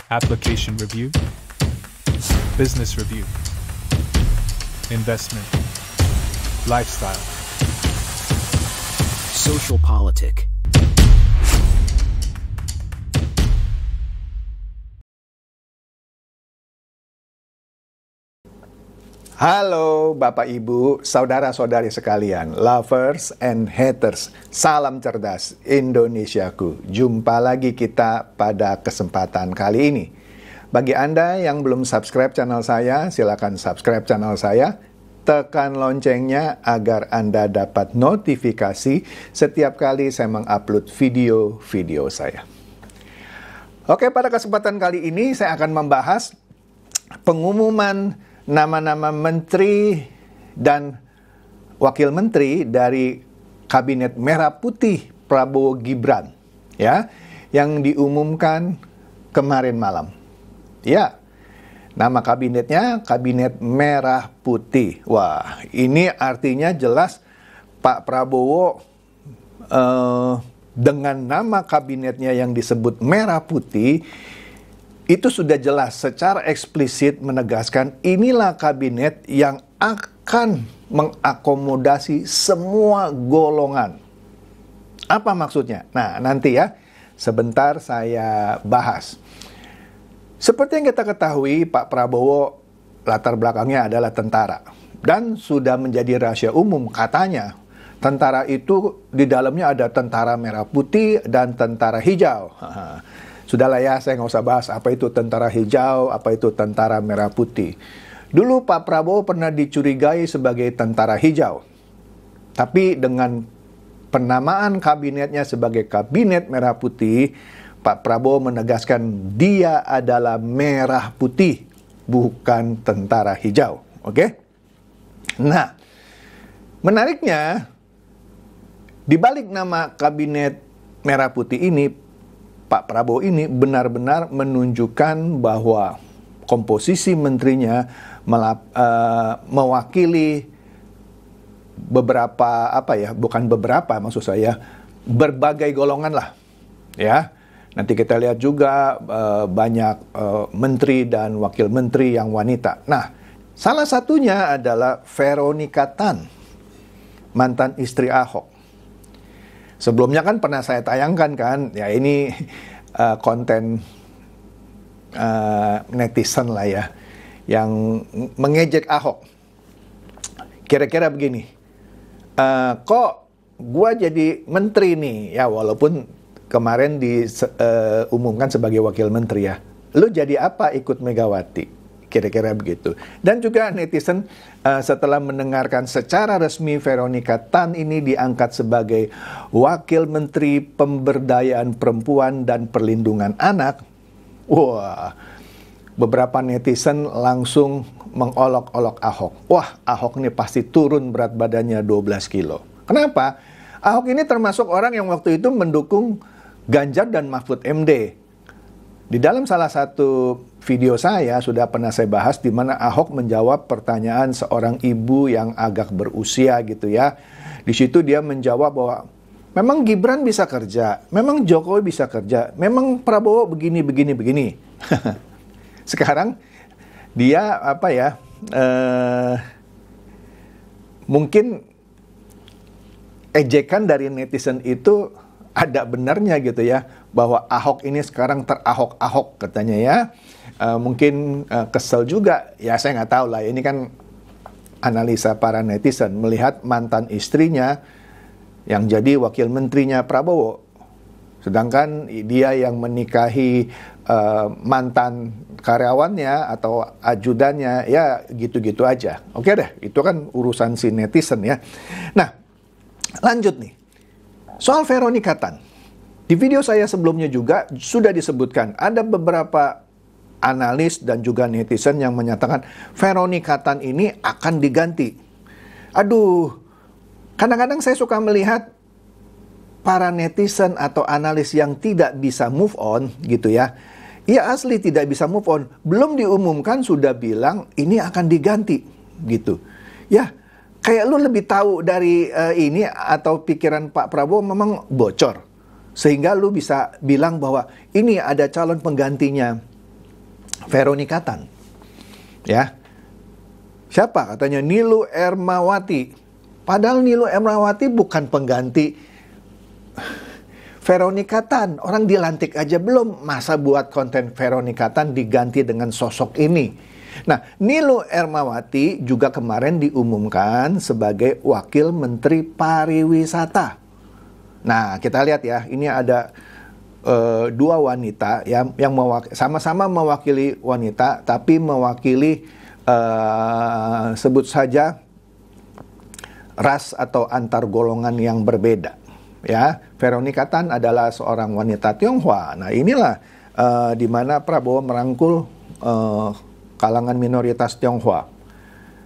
application review, business review, investment, lifestyle, social politic. Halo Bapak Ibu, saudara-saudari sekalian, lovers and haters, salam cerdas Indonesiaku. Jumpa lagi kita pada kesempatan kali ini. Bagi Anda yang belum subscribe channel saya, silakan subscribe channel saya. Tekan loncengnya agar Anda dapat notifikasi setiap kali saya mengupload video-video saya. Oke, pada kesempatan kali ini saya akan membahas pengumuman nama-nama menteri dan wakil menteri dari Kabinet Merah Putih Prabowo Gibran, ya, yang diumumkan kemarin malam. Ya, nama kabinetnya Kabinet Merah Putih. Wah, ini artinya jelas Pak Prabowo dengan nama kabinetnya yang disebut Merah Putih, itu sudah jelas secara eksplisit menegaskan inilah kabinet yang akan mengakomodasi semua golongan. Apa maksudnya? Nah, nanti ya, sebentar saya bahas. Seperti yang kita ketahui, Pak Prabowo latar belakangnya adalah tentara. Dan sudah menjadi rahasia umum katanya, tentara itu di dalamnya ada tentara merah putih dan tentara hijau. Sudahlah ya, saya nggak usah bahas apa itu tentara hijau, apa itu tentara merah putih. Dulu Pak Prabowo pernah dicurigai sebagai tentara hijau. Tapi dengan penamaan kabinetnya sebagai kabinet merah putih, Pak Prabowo menegaskan dia adalah merah putih, bukan tentara hijau. Oke? Nah, menariknya, di balik nama kabinet merah putih ini, Pak Prabowo ini benar-benar menunjukkan bahwa komposisi menterinya mewakili beberapa maksud saya berbagai golongan lah, ya. Nanti kita lihat juga banyak menteri dan wakil menteri yang wanita. Nah, salah satunya adalah Veronica Tan, mantan istri Ahok. Sebelumnya kan pernah saya tayangkan kan, ya ini konten netizen lah ya, yang mengejek Ahok. Kira-kira begini, kok gua jadi menteri nih, ya walaupun kemarin diumumkan sebagai wakil menteri ya, lu jadi apa ikut Megawati? Kira-kira begitu. Dan juga netizen setelah mendengarkan secara resmi Veronica Tan ini diangkat sebagai Wakil Menteri Pemberdayaan Perempuan dan Perlindungan Anak, wah, beberapa netizen langsung mengolok-olok Ahok. Wah, Ahok ini pasti turun berat badannya 12 kilo. Kenapa? Ahok ini termasuk orang yang waktu itu mendukung Ganjar dan Mahfud MD. Di dalam salah satu video saya sudah pernah saya bahas di mana Ahok menjawab pertanyaan seorang ibu yang agak berusia gitu ya. Di situ dia menjawab bahwa memang Gibran bisa kerja, memang Jokowi bisa kerja, memang Prabowo begini. Sekarang dia mungkin ejekan dari netizen itu ada benarnya gitu ya, bahwa Ahok ini sekarang terahok-ahok katanya ya. Mungkin kesel juga, ya saya nggak tahu lah, ini kan analisa para netizen melihat mantan istrinya yang jadi wakil menterinya Prabowo, sedangkan dia yang menikahi mantan karyawannya atau ajudannya, ya gitu-gitu aja. Oke deh, itu kan urusan si netizen ya. Nah, lanjut nih. Soal Veronica Tan, di video saya sebelumnya juga sudah disebutkan ada beberapa analis dan juga netizen yang menyatakan Veronica Tan ini akan diganti. Aduh, kadang-kadang saya suka melihat para netizen atau analis yang tidak bisa move on gitu ya. Iya asli tidak bisa move on. Belum diumumkan sudah bilang ini akan diganti gitu. Ya, kayak lu lebih tahu dari ini atau pikiran Pak Prabowo memang bocor. Sehingga lu bisa bilang bahwa ini ada calon penggantinya. Veronica Tan. Ya. Siapa? Katanya Nilu Ermawati. Padahal Nilu Ermawati bukan pengganti Veronica Tan. Orang dilantik aja belum, masa buat konten Veronica Tan diganti dengan sosok ini. Nah, Nilu Ermawati juga kemarin diumumkan sebagai Wakil Menteri Pariwisata. Nah, kita lihat ya, ini ada dua wanita yang sama-sama mewakili wanita, tapi mewakili sebut saja ras atau antar golongan yang berbeda. Ya, Veronica Tan adalah seorang wanita Tionghoa. Nah, inilah di mana Prabowo merangkul kalangan minoritas Tionghoa.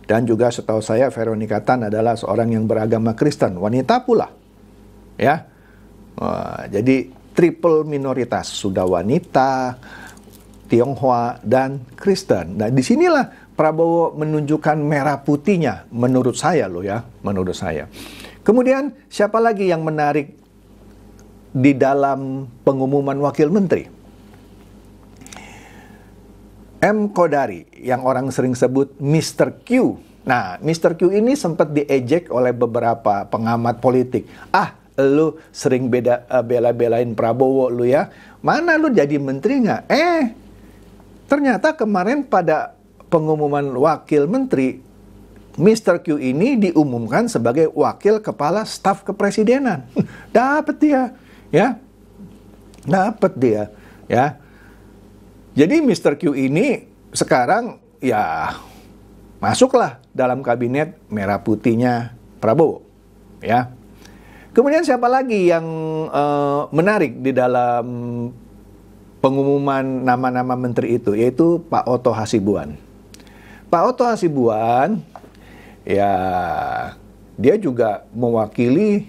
Dan juga setahu saya Veronica Tan adalah seorang yang beragama Kristen, wanita pula. Ya. Jadi triple minoritas, sudah wanita, Tionghoa dan Kristen. Nah, disinilah Prabowo menunjukkan merah putihnya menurut saya loh ya, menurut saya. Kemudian siapa lagi yang menarik di dalam pengumuman wakil menteri? M. Kodari, yang orang sering sebut Mr. Q. Nah, Mr. Q ini sempat diejek oleh beberapa pengamat politik. Ah, lu sering bela-belain Prabowo lu ya. Mana lu jadi menteri nggak? Ternyata kemarin pada pengumuman wakil menteri, Mr. Q ini diumumkan sebagai wakil kepala staf kepresidenan. Dapat dia, ya. Dapat dia, ya. Jadi Mr. Q ini sekarang ya masuklah dalam kabinet merah putihnya Prabowo, ya. Kemudian siapa lagi yang menarik di dalam pengumuman nama-nama menteri itu, yaitu Pak Otto Hasibuan. Pak Otto Hasibuan, ya dia juga mewakili,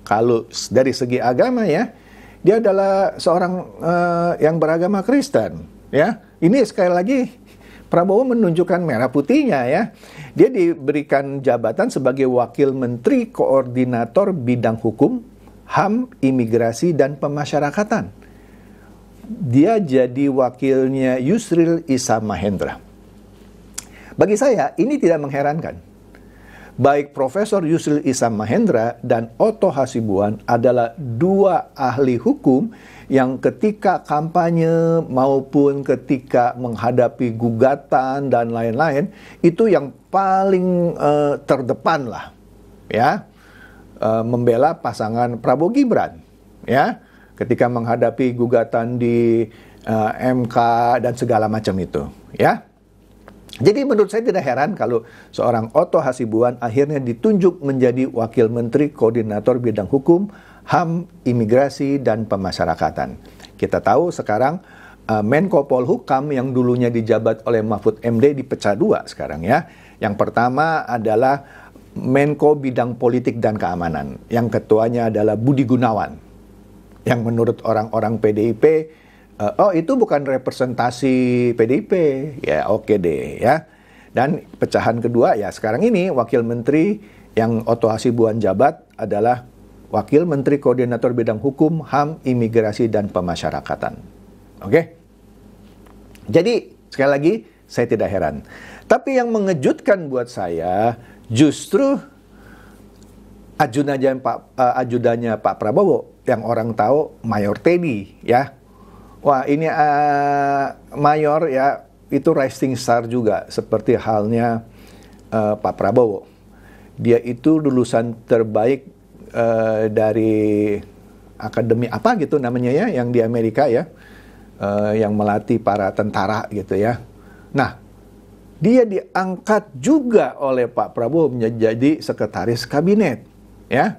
kalau dari segi agama ya, dia adalah seorang yang beragama Kristen. Ya, ini sekali lagi Prabowo menunjukkan merah putihnya ya. Dia diberikan jabatan sebagai Wakil Menteri Koordinator Bidang Hukum, HAM, Imigrasi, dan Pemasyarakatan. Dia jadi wakilnya Yusril Issa Mahendra. Bagi saya, ini tidak mengherankan. Baik Profesor Yusril Issa Mahendra dan Otto Hasibuan adalah dua ahli hukum yang ketika kampanye maupun ketika menghadapi gugatan dan lain-lain, itu yang paling terdepan lah, ya, membela pasangan Prabowo Gibran, ya, ketika menghadapi gugatan di MK dan segala macam itu, ya. Jadi menurut saya tidak heran kalau seorang Otto Hasibuan akhirnya ditunjuk menjadi Wakil Menteri Koordinator Bidang Hukum, HAM, Imigrasi, dan Pemasyarakatan. Kita tahu sekarang Menko Polhukam yang dulunya dijabat oleh Mahfud MD dipecah dua sekarang ya. Yang pertama adalah Menko Bidang Politik dan Keamanan. Yang ketuanya adalah Budi Gunawan. Yang menurut orang-orang PDIP, itu bukan representasi PDIP, ya oke deh ya. Dan pecahan kedua ya sekarang ini Wakil Menteri yang Otto Hasibuan jabat adalah Wakil Menteri Koordinator Bidang Hukum, HAM, Imigrasi, dan Pemasyarakatan. Oke? Jadi sekali lagi saya tidak heran. Tapi yang mengejutkan buat saya justru ajudannya Pak Prabowo yang orang tahu Mayor Teddy ya. Wah, ini Mayor ya, itu rising star juga, seperti halnya Pak Prabowo. Dia itu lulusan terbaik dari akademi apa gitu namanya ya, yang di Amerika ya, yang melatih para tentara gitu ya. Nah, dia diangkat juga oleh Pak Prabowo menjadi sekretaris kabinet, ya.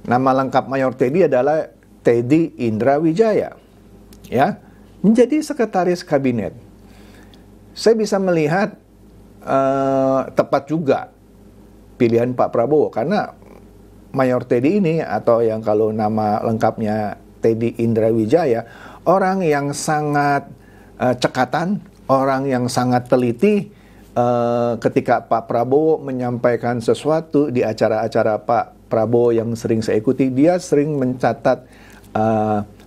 Nama lengkap Mayor Teddy adalah Teddy Indra Wijaya, ya, menjadi sekretaris kabinet. Saya bisa melihat tepat juga pilihan Pak Prabowo karena Mayor Teddy ini, atau yang kalau nama lengkapnya Teddy Indra Wijaya, orang yang sangat cekatan, orang yang sangat teliti. Ketika Pak Prabowo menyampaikan sesuatu di acara-acara Pak Prabowo yang sering saya ikuti, dia sering mencatat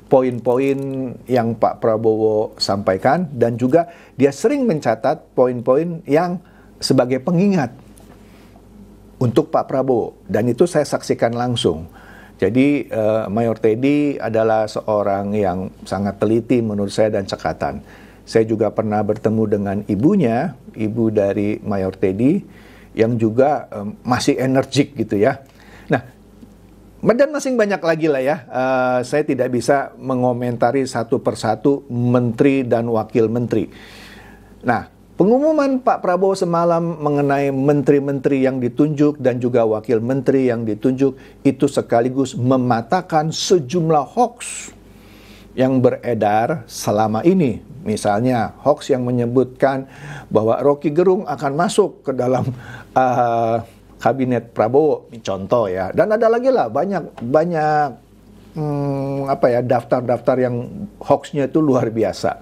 poin-poin yang Pak Prabowo sampaikan, dan juga dia sering mencatat poin-poin yang sebagai pengingat untuk Pak Prabowo, dan itu saya saksikan langsung. Jadi Mayor Teddy adalah seorang yang sangat teliti menurut saya dan cekatan. Saya juga pernah bertemu dengan ibunya, ibu dari Mayor Teddy, yang juga masih energik gitu ya. Nah, dan masih banyak lagi lah ya. Saya tidak bisa mengomentari satu persatu menteri dan wakil menteri. Nah, pengumuman Pak Prabowo semalam mengenai menteri-menteri yang ditunjuk dan juga wakil menteri yang ditunjuk itu sekaligus mematahkan sejumlah hoax yang beredar selama ini. Misalnya hoax yang menyebutkan bahwa Rocky Gerung akan masuk ke dalam kabinet Prabowo, contoh ya. Dan ada lagi lah banyak daftar-daftar yang hoaxnya itu luar biasa.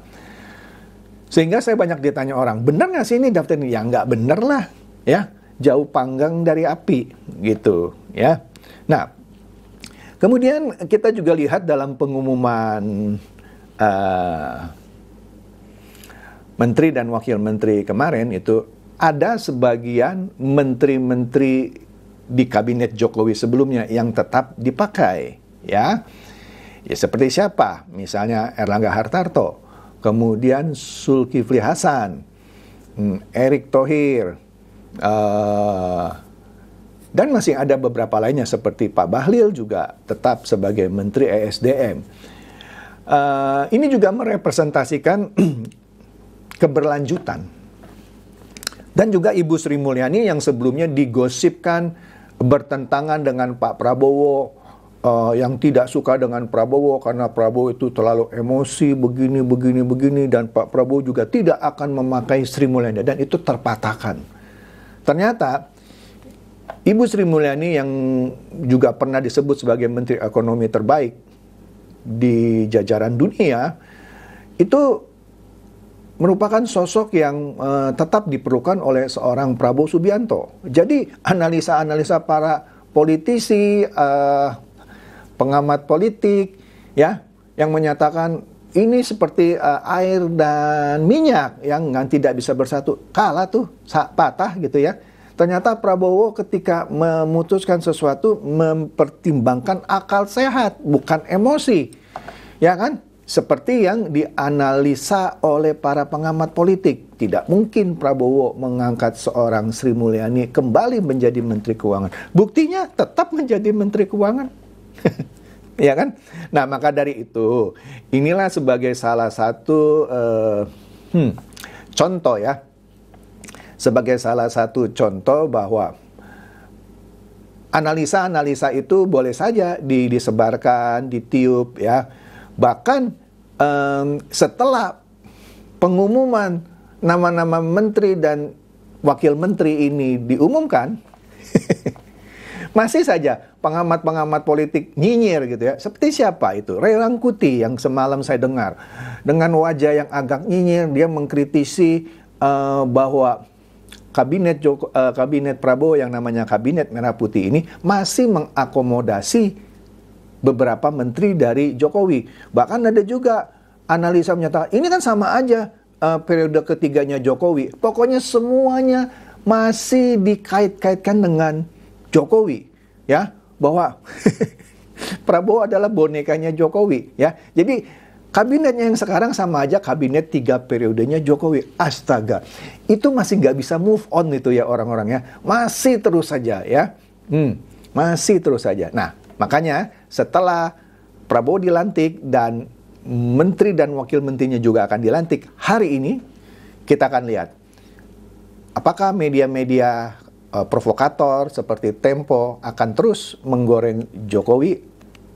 Sehingga saya banyak ditanya orang, benar nggak sih ini daftar ini? Ya nggak benar lah, ya, jauh panggang dari api gitu ya. Nah, kemudian kita juga lihat dalam pengumuman menteri dan wakil menteri kemarin itu, ada sebagian menteri-menteri di kabinet Jokowi sebelumnya yang tetap dipakai, ya. Ya seperti siapa? Misalnya Erlangga Hartarto, kemudian Zulkifli Hasan, Erick Thohir, dan masih ada beberapa lainnya seperti Pak Bahlil juga tetap sebagai Menteri ESDM. Ini juga merepresentasikan keberlanjutan. Dan juga Ibu Sri Mulyani yang sebelumnya digosipkan bertentangan dengan Pak Prabowo, yang tidak suka dengan Prabowo karena Prabowo itu terlalu emosi, begini, dan Pak Prabowo juga tidak akan memakai Sri Mulyani, dan itu terpatahkan. Ternyata Ibu Sri Mulyani yang juga pernah disebut sebagai Menteri Ekonomi terbaik di jajaran dunia, itu merupakan sosok yang tetap diperlukan oleh seorang Prabowo Subianto. Jadi analisa-analisa para politisi, pengamat politik, ya, yang menyatakan ini seperti air dan minyak yang tidak bisa bersatu, kalah tuh, patah gitu ya. Ternyata Prabowo ketika memutuskan sesuatu mempertimbangkan akal sehat, bukan emosi, ya kan? Seperti yang dianalisa oleh para pengamat politik. Tidak mungkin Prabowo mengangkat seorang Sri Mulyani kembali menjadi Menteri Keuangan. Buktinya tetap menjadi Menteri Keuangan. Ya kan? Nah, maka dari itu, inilah sebagai salah satu contoh ya. Sebagai salah satu contoh bahwa analisa-analisa itu boleh saja disebarkan, ditiup ya. Bahkan setelah pengumuman nama-nama menteri dan wakil menteri ini diumumkan, masih saja pengamat-pengamat politik nyinyir gitu ya. Seperti siapa itu? Ray Rangkuti yang semalam saya dengar. Dengan wajah yang agak nyinyir, dia mengkritisi bahwa kabinet Prabowo yang namanya Kabinet Merah Putih ini masih mengakomodasi beberapa menteri dari Jokowi. Bahkan ada juga analisa menyatakan, ini kan sama aja periode ketiganya Jokowi. Pokoknya semuanya masih dikait-kaitkan dengan Jokowi. Ya, bahwa Prabowo adalah bonekanya Jokowi. Ya, jadi kabinetnya yang sekarang sama aja kabinet 3 periodenya Jokowi. Astaga, itu masih nggak bisa move on itu ya orang-orangnya. Masih terus saja ya. Masih terus saja. Nah, makanya setelah Prabowo dilantik dan menteri dan wakil menterinya juga akan dilantik hari ini, kita akan lihat apakah media-media provokator seperti Tempo akan terus menggoreng Jokowi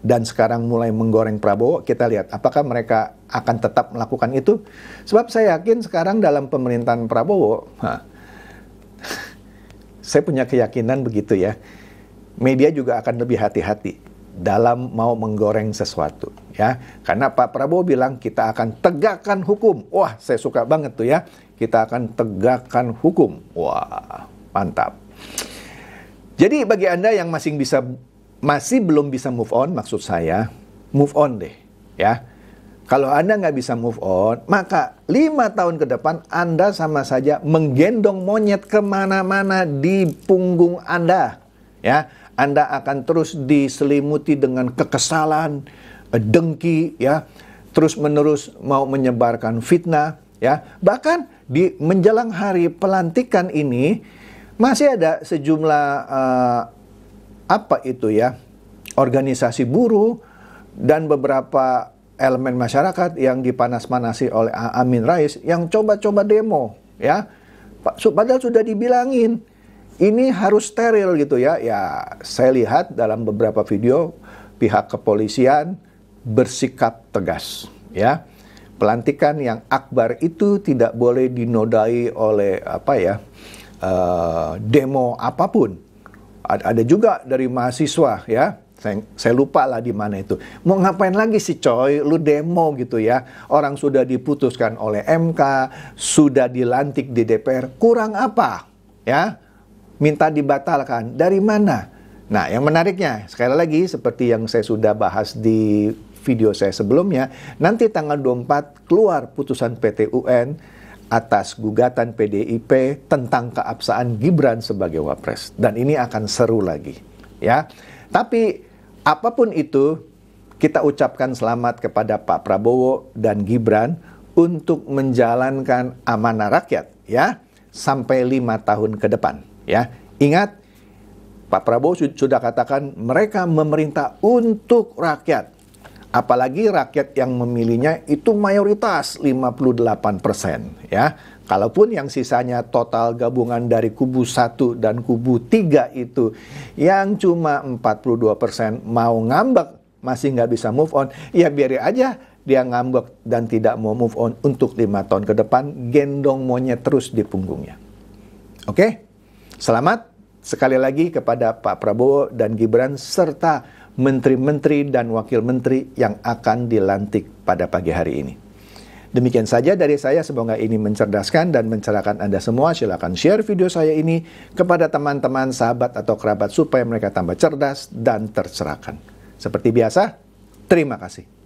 dan sekarang mulai menggoreng Prabowo. Kita lihat apakah mereka akan tetap melakukan itu. Sebab saya yakin sekarang dalam pemerintahan Prabowo, saya punya keyakinan begitu ya, media juga akan lebih hati-hati dalam mau menggoreng sesuatu ya. Karena Pak Prabowo bilang kita akan tegakkan hukum. Wah, saya suka banget tuh ya. Kita akan tegakkan hukum. Wah, mantap. Jadi bagi Anda yang masih belum bisa move on, maksud saya, move on deh. ya. Kalau Anda nggak bisa move on, maka 5 tahun ke depan Anda sama saja menggendong monyet kemana-mana di punggung Anda. Ya, Anda akan terus diselimuti dengan kekesalan, dengki, ya, terus-menerus mau menyebarkan fitnah, ya. Bahkan di menjelang hari pelantikan ini masih ada sejumlah organisasi buruh dan beberapa elemen masyarakat yang dipanas-panasi oleh Amin Rais yang coba-coba demo, ya. Padahal sudah dibilangin ini harus steril gitu ya. Ya, saya lihat dalam beberapa video pihak kepolisian bersikap tegas, ya. Pelantikan yang akbar itu tidak boleh dinodai oleh demo apapun. Ada juga dari mahasiswa, ya. Saya lupa lah di mana itu. Mau ngapain lagi sih coy, lu demo gitu ya. Orang sudah diputuskan oleh MK, sudah dilantik di DPR, kurang apa? Ya, minta dibatalkan. Dari mana? Nah, yang menariknya, sekali lagi seperti yang saya sudah bahas di video saya sebelumnya, nanti tanggal 24 keluar putusan PT UN atas gugatan PDIP tentang keabsahan Gibran sebagai Wapres. Dan ini akan seru lagi, ya. Tapi apapun itu, kita ucapkan selamat kepada Pak Prabowo dan Gibran untuk menjalankan amanah rakyat, ya, sampai 5 tahun ke depan, ya. Ingat, Pak Prabowo sudah katakan mereka memerintah untuk rakyat. Apalagi rakyat yang memilihnya itu mayoritas 58%, ya. Kalaupun yang sisanya total gabungan dari kubu 1 dan kubu 3 itu yang cuma 42% mau ngambek, masih nggak bisa move on, ya biarin aja dia ngambek dan tidak mau move on untuk 5 tahun ke depan, gendong monyet terus di punggungnya. Oke? Selamat sekali lagi kepada Pak Prabowo dan Gibran serta menteri-menteri dan wakil menteri yang akan dilantik pada pagi hari ini. Demikian saja dari saya, semoga ini mencerdaskan dan mencerahkan Anda semua. Silakan share video saya ini kepada teman-teman, sahabat atau kerabat supaya mereka tambah cerdas dan tercerahkan. Seperti biasa, terima kasih.